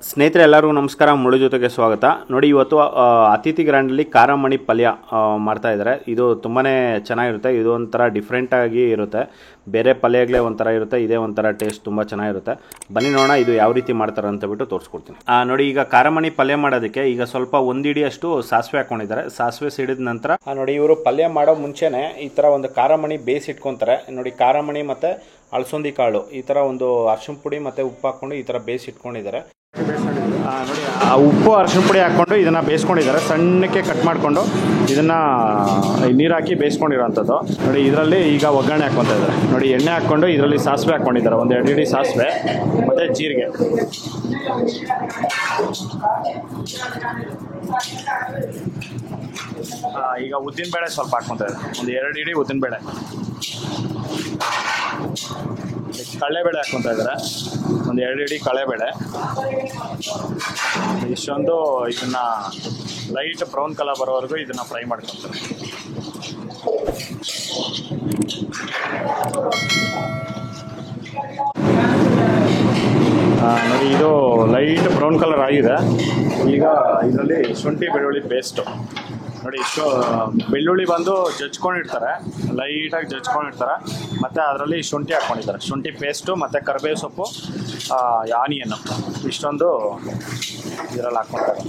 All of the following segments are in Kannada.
ಸ್ನೇಹಿತರೆ ಎಲ್ಲರಿಗೂ ನಮಸ್ಕಾರ. ಮುಳು ಜೊತೆಗೆ ಸ್ವಾಗತ. ನೋಡಿ, ಇವತ್ತು ಅತಿಥಿ ಗ್ರ್ಯಾಂಡಲ್ಲಿ ಖಾರಮಣಿ ಪಲ್ಯ ಮಾಡ್ತಾ ಇದ್ದಾರೆ. ಇದು ತುಂಬಾ ಚೆನ್ನಾಗಿರುತ್ತೆ. ಇದು ಒಂಥರ ಡಿಫ್ರೆಂಟಾಗಿ ಇರುತ್ತೆ. ಬೇರೆ ಪಲ್ಯಗಳೇ ಒಂಥರ ಇರುತ್ತೆ, ಇದೇ ಒಂಥರ ಟೇಸ್ಟ್ ತುಂಬ ಚೆನ್ನಾಗಿರುತ್ತೆ. ಬನ್ನಿ ನೋಡೋಣ ಇದು ಯಾವ ರೀತಿ ಮಾಡ್ತಾರೆ ಅಂತ ಬಿಟ್ಟು ತೋರಿಸ್ಕೊಡ್ತೀನಿ. ನೋಡಿ, ಈಗ ಖಾರಮಣಿ ಪಲ್ಯ ಮಾಡೋದಕ್ಕೆ ಈಗ ಸ್ವಲ್ಪ ಒಂದು ಹಿಡಿಯಷ್ಟು ಸಾಸಿವೆ ಹಾಕ್ಕೊಂಡಿದ್ದಾರೆ. ಸಾಸಿವೆ ಸಿಡಿದ ನಂತರ ನೋಡಿ, ಇವರು ಪಲ್ಯ ಮಾಡೋ ಮುಂಚೆನೇ ಈ ಥರ ಒಂದು ಖಾರಮಣಿ ಬೇಯಿಸಿಟ್ಕೊತಾರೆ. ನೋಡಿ, ಖಾರಮಣಿ ಮತ್ತು ಅಲಸಂದಿ ಕಾಳು ಈ ಥರ ಒಂದು ಅರಿಶಿನ ಪುಡಿ ಮತ್ತು ಉಪ್ಪು ಹಾಕ್ಕೊಂಡು ಈ ಥರ ಬೇಯಿಸಿಟ್ಕೊಂಡಿದ್ದಾರೆ. ನೋಡಿ, ಆ ಉಪ್ಪು ಅರಿಶಿನ ಪುಡಿ ಹಾಕ್ಕೊಂಡು ಇದನ್ನು ಬೇಯಿಸ್ಕೊಂಡಿದ್ದಾರೆ. ಸಣ್ಣಕ್ಕೆ ಕಟ್ ಮಾಡಿಕೊಂಡು ಇದನ್ನು ನೀರು ಹಾಕಿ ಬೇಯಿಸ್ಕೊಂಡಿರೋವಂಥದ್ದು. ನೋಡಿ, ಇದರಲ್ಲಿ ಈಗ ಒಗ್ಗರಣೆ ಹಾಕ್ಕೊತಾ ಇದ್ದಾರೆ. ನೋಡಿ, ಎಣ್ಣೆ ಹಾಕ್ಕೊಂಡು ಇದರಲ್ಲಿ ಸಾಸಿವೆ ಹಾಕ್ಕೊಂಡಿದ್ದಾರೆ. ಒಂದು 2 ಹಿಡಿ ಸಾಸಿವೆ ಮತ್ತು ಜೀರಿಗೆ. ಈಗ ಉದ್ದಿನಬೇಳೆ ಸ್ವಲ್ಪ ಹಾಕ್ಕೊತಾ ಇದ್ದಾರೆ. ಒಂದು 2 ಹಿಡಿ ಉದ್ದಿನಬೇಳೆ. ಕಡಲೆಬೇಳೆ ಹಾಕ್ಕೊತಾ ಇದ್ದಾರೆ. ಒಂದು 2 ಹಿಡಿ ಕಡಲೆಬೇಳೆ. ಇಷ್ಟೊಂದು ಇದನ್ನ ಲೈಟ್ ಬ್ರೌನ್ ಕಲರ್ ಬರೋವರೆಗೂ ಇದನ್ನ ಫ್ರೈ ಮಾಡ್ಕೊತಾರೆ. ನೋಡಿ, ಇದು ಲೈಟ್ ಬ್ರೌನ್ ಕಲರ್ ಆಗಿದೆ. ಈಗ ಇದರಲ್ಲಿ ಶುಂಠಿ ಬೆಳ್ಳುಳ್ಳಿ ಪೇಸ್ಟು. ನೋಡಿ, ಇಷ್ಟು ಬೆಳ್ಳುಳ್ಳಿ ಬಂದು ಜಜ್ಕೊಂಡಿರ್ತಾರೆ, ಲೈಟಾಗಿ ಜಜ್ಕೊಂಡಿರ್ತಾರೆ. ಮತ್ತು ಅದರಲ್ಲಿ ಶುಂಠಿ ಹಾಕ್ಕೊಂಡಿದ್ದಾರೆ. ಶುಂಠಿ ಪೇಸ್ಟು ಮತ್ತು ಕರಿಬೇವು ಸೊಪ್ಪು, ಆನಿಯನ್ನು ಇಷ್ಟೊಂದು ಇದರಲ್ಲಿ ಹಾಕ್ಕೊತಾರೆ.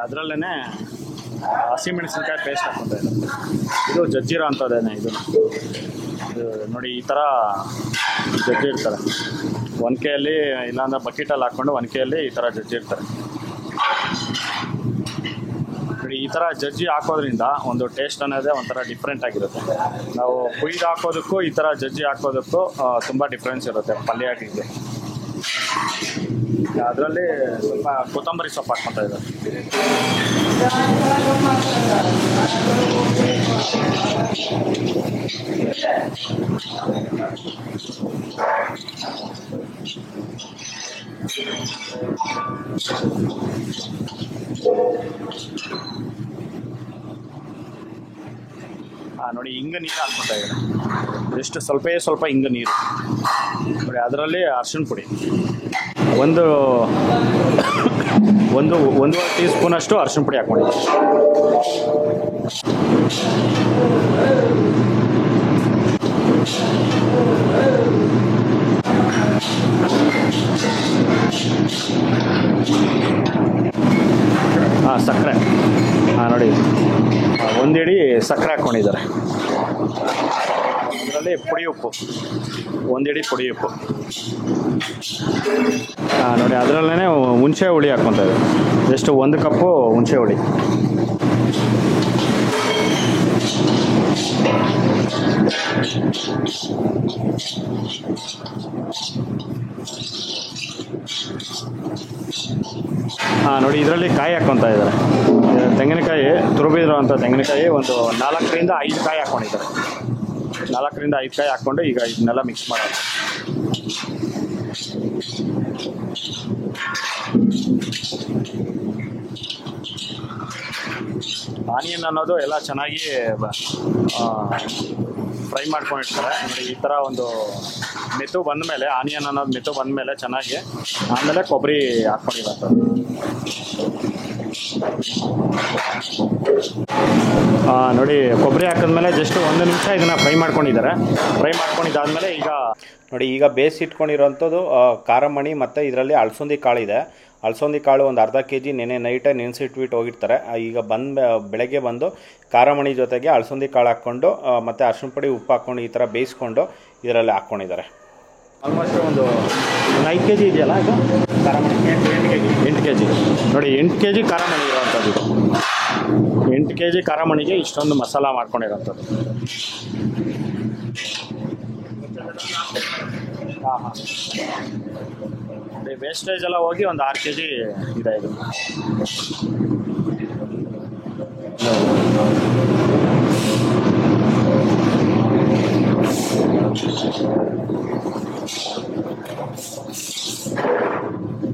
ಅದರಲ್ಲೇ ಹಸಿಮೆಣಸಿನ್ಕಾಯಿ ಪೇಸ್ಟ್ ಹಾಕ್ಕೊತಾ ಇದ್ದಾರೆ. ಇದು ಜಜ್ಜಿರೋ ಅಂಥದ್ದೇನೆ. ಇದು ನೋಡಿ, ಈ ಥರ ಜಜ್ಜಿರ್ತಾರೆ. ಒನಕೆಯಲ್ಲಿ ಇಲ್ಲಾಂದ್ರೆ ಬಕೆಟಲ್ಲಿ ಹಾಕ್ಕೊಂಡು ಒನಕೆಯಲ್ಲಿ ಈ ಥರ ಜಜ್ಜಿರ್ತಾರೆ. ನೋಡಿ, ಈ ಥರ ಜಜ್ಜಿ ಹಾಕೋದ್ರಿಂದ ಒಂದು ಟೇಸ್ಟ್ ಅನ್ನೋದೇ ಒಂಥರ ಡಿಫ್ರೆಂಟ್ ಆಗಿರುತ್ತೆ. ನಾವು ಕುಯ್ದು ಹಾಕೋದಕ್ಕೂ ಈ ಥರ ಜಜ್ಜಿ ಹಾಕೋದಕ್ಕೂ ತುಂಬ ಡಿಫ್ರೆನ್ಸ್ ಇರುತ್ತೆ ಪಲ್ಯಕ್ಕೆ. ಅದರಲ್ಲಿ ಸ್ವಲ್ಪ ಕೊತ್ತಂಬರಿ ಸೊಪ್ಪು ಹಾಕ್ಕೊತಾ ಇದ್ದಾರೆ. ನೋಡಿ, ಹಿಂಗ ನೀರು ಹಾಕ್ಕೊತಾ ಇದ್ದಾರೆ. ಎಷ್ಟು ಸ್ವಲ್ಪ ಹಿಂಗ ನೀರು. ನೋಡಿ, ಅದರಲ್ಲಿ ಅರಿಶಿನ ಪುಡಿ ಒಂದೂವರೆ ಟೀ ಸ್ಪೂನಷ್ಟು ಅರಿಶಿನ ಪುಡಿ ಹಾಕ್ಕೊಂಡಿದ್ದಾರೆ. ಸಕ್ಕರೆ ನೋಡಿ, 1 ಹಿಡಿ ಸಕ್ಕರೆ ಹಾಕ್ಕೊಂಡಿದ್ದಾರೆ. ಇದರಲ್ಲಿ ಪುಡಿ ಉಪ್ಪು, 1 ಹಿಡಿ ಪುಡಿ ಉಪ್ಪು. ನೋಡಿ, ಅದರಲ್ಲೇ ಹುಣಸೆ ಹುಳಿ ಹಾಕ್ಕೊತಾ ಇದ್ದಾರೆ. ಎಷ್ಟು 1 ಕಪ್ಪು ಹುಣಸೆ ಹುಳಿ. ನೋಡಿ, ಇದರಲ್ಲಿ ಕಾಯಿ ಹಾಕ್ಕೊತಾ ಇದ್ದಾರೆ. ತೆಂಗಿನಕಾಯಿ ತುರುಬಿದ್ರು ಅಂತ ತೆಂಗಿನಕಾಯಿ ಒಂದು 4ರಿಂದ 5 ಕಾಯಿ ಹಾಕ್ಕೊಂಡಿದ್ದಾರೆ. 4ರಿಂದ 5 ಕಾಯಿ ಹಾಕ್ಕೊಂಡು ಈಗ ಇದನ್ನೆಲ್ಲ ಮಿಕ್ಸ್ ಮಾಡೋದು. ಆನಿಯನ್ ಅನ್ನೋದು ಎಲ್ಲ ಚೆನ್ನಾಗಿ ಫ್ರೈ ಮಾಡ್ಕೊಂಡಿರ್ತಾರೆ. ನೋಡಿ, ಈ ಥರ ಒಂದು ಮೆತ್ತು ಬಂದಮೇಲೆ, ಆನಿಯನ್ ಅನ್ನೋದು ಮೆತ್ತು ಬಂದಮೇಲೆ ಚೆನ್ನಾಗಿ ಆಮೇಲೆ ಕೊಬ್ಬರಿ ಹಾಕ್ಕೊಂಡಿರೋದು. ನೋಡಿ, ಕೊಬ್ಬರಿ ಹಾಕಿದ್ಮೇಲೆ ಜಸ್ಟ್ 1 ನಿಮಿಷ ಇದನ್ನು ಫ್ರೈ ಮಾಡ್ಕೊಂಡಿದ್ದಾರೆ. ಫ್ರೈ ಮಾಡ್ಕೊಂಡಿದ್ದಾದಮೇಲೆ ಈಗ ಬೇಯಿಸಿಟ್ಕೊಂಡಿರೋಂಥದ್ದು ಖಾರಮಣಿ ಮತ್ತು ಇದರಲ್ಲಿ ಅಲಸಂದಿ ಕಾಳು ಇದೆ. ಅಲಸಂದಿ ಕಾಳು ಒಂದು ಅರ್ಧ kg ನೈಟೇ ನೆನೆಸಿಟ್ಬಿಟ್ಟು ಹೋಗಿರ್ತಾರೆ. ಈಗ ಬೆಳಗ್ಗೆ ಬಂದು ಖಾರಮಣಿ ಜೊತೆಗೆ ಅಲಸಂದಿ ಕಾಳು ಹಾಕ್ಕೊಂಡು ಮತ್ತು ಅರಿಶಿನ ಪುಡಿ ಉಪ್ಪು ಹಾಕ್ಕೊಂಡು ಈ ಥರ ಬೇಯಿಸ್ಕೊಂಡು ಇದರಲ್ಲಿ ಹಾಕ್ಕೊಂಡಿದ್ದಾರೆ. ಆಲ್ಮೋಸ್ಟ್ ಒಂದು 5 kg ಇದೆಯಲ್ಲ ಇದು ಖಾರಮಣಿ. 8 kg. ನೋಡಿ, 8 kg ಖಾರಮಣಿ ಇರೋವಂಥದ್ದು. 8 kg ಖಾರಮಣಿಗೆ ಇಷ್ಟೊಂದು ಮಸಾಲ ಮಾಡ್ಕೊಂಡಿರೋಂಥದ್ದು. ವೇಸ್ಟೇಜ್ ಎಲ್ಲ ಹೋಗಿ ಒಂದು 6 kg ಇದೆ ಇದು.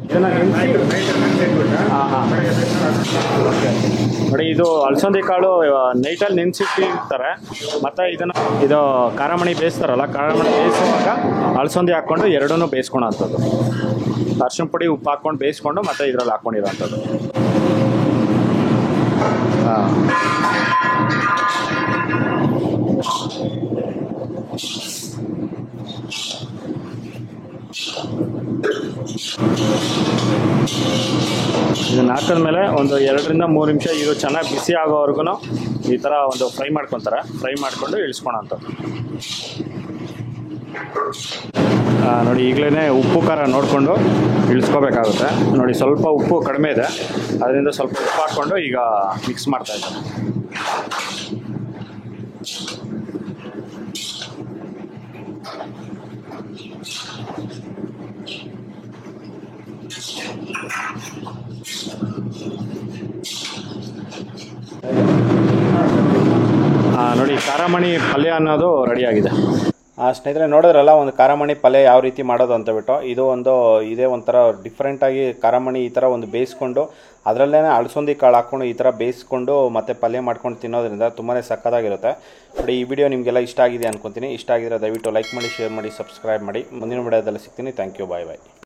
ಇದನ್ನ ನೋಡಿ ಇದು ಅಲಸಂದಿ ಕಾಳು ನೈಟಲ್ಲಿ ನೆನೆಸಿಟ್ಟಿರ್ತಾರೆ, ಮತ್ತು ಇದು ಖಾರಮಣಿ ಬೇಯಿಸ್ತಾರಲ್ಲ, ಖಾರಮಣಿ ಬೇಯಿಸುವಾಗ ಅಲಸಂದಿ ಹಾಕ್ಕೊಂಡು ಎರಡನ್ನೂ ಬೇಯಿಸ್ಕೊಳೋ ಅಂಥದ್ದು. ಅರಿಶಿನ ಪುಡಿ ಉಪ್ಪು ಹಾಕ್ಕೊಂಡು ಬೇಯಿಸ್ಕೊಂಡು ಮತ್ತು ಇದರಲ್ಲಿ ಹಾಕ್ಕೊಂಡಿರೋ ಅಂಥದ್ದು. ಹಾಂ, ಇದನ್ನು ಹಾಕಿದ್ಮೇಲೆ ಒಂದು 2 ರಿಂದ 3 ನಿಮಿಷ ಇದು ಚೆನ್ನಾಗಿ ಬಿಸಿ ಆಗೋವರೆಗೂ ಈ ಥರ ಒಂದು ಫ್ರೈ ಮಾಡ್ಕೊತಾರೆ. ಫ್ರೈ ಮಾಡಿಕೊಂಡು ಇಳಿಸ್ಕೊಳೋಂಥದ್ದು. ನೋಡಿ ಈಗಲೇ ಉಪ್ಪು ಖಾರ ನೋಡಿಕೊಂಡು ಇಳಿಸ್ಕೋಬೇಕಾಗುತ್ತೆ. ನೋಡಿ ಸ್ವಲ್ಪ ಉಪ್ಪು ಕಡಿಮೆ ಇದೆ, ಅದರಿಂದ ಸ್ವಲ್ಪ ಉಪ್ಪು ಹಾಕ್ಕೊಂಡು ಈಗ ಮಿಕ್ಸ್ ಮಾಡ್ತಾಯಿದ್ದಾರೆ. ನೋಡಿ ಖಾರಮಣಿ ಪಲ್ಯ ಅನ್ನೋದು ರೆಡಿಯಾಗಿದೆ. ಸ್ನೇಹಿತರೆ ನೋಡಿದ್ರಲ್ಲ ಒಂದು ಖಾರಮಣಿ ಪಲ್ಯ ಯಾವ ರೀತಿ ಮಾಡೋದು ಅಂತ ಬಿಟ್ಟು. ಇದೇ ಒಂಥರ ಡಿಫ್ರೆಂಟಾಗಿ ಖಾರಮಣಿ ಈ ಥರ ಒಂದು ಬೇಯಿಸ್ಕೊಂಡು ಅದರಲ್ಲೇ ಅಲಸಂದಿ ಕಾಳು ಹಾಕ್ಕೊಂಡು ಈ ಥರ ಬೇಯಿಸ್ಕೊಂಡು ಮತ್ತು ಪಲ್ಯ ಮಾಡ್ಕೊಂಡು ತಿನ್ನೋದ್ರಿಂದ ತುಂಬಾ ಸಕ್ಕತ್ತಾಗಿರುತ್ತೆ. ನೋಡಿ ಈ ವಿಡಿಯೋ ನಿಮಗೆಲ್ಲ ಇಷ್ಟ ಆಗಿದೆ ಅನ್ಕೊತೀನಿ. ಇಷ್ಟ ಆಗಿದ್ರೆ ದಯವಿಟ್ಟು ಲೈಕ್ ಮಾಡಿ, ಶೇರ್ ಮಾಡಿ, ಸಬ್ಸ್ಕ್ರೈಬ್ ಮಾಡಿ. ಮುಂದಿನ ವಿಡಿಯೋದಲ್ಲಿ ಸಿಗ್ತೀನಿ. Thank you, bye bye.